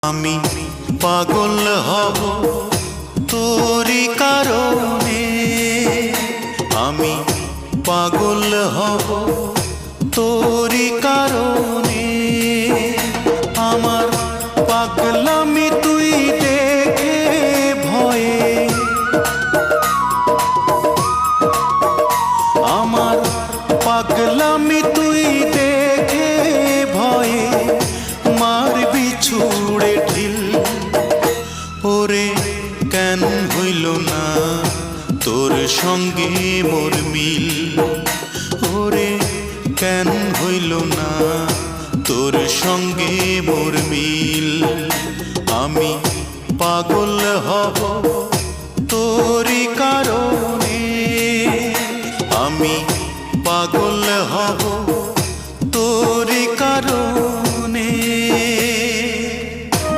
আমি পাগল হব তোরি কারণে, আমি পাগল হব তোরি কারণে। আমার পাগলামি তুই দেখে ভয়ে, আমার পাগলামি তুই দেখে ভয়ে মারবি ছুড়ে ঢিল। ওরে কেন হইল না তোর সঙ্গে মোর মিল, ওরে কেন হইল না তোর সঙ্গে মোর মিল। আমি পাগল হব তোরি কারণে।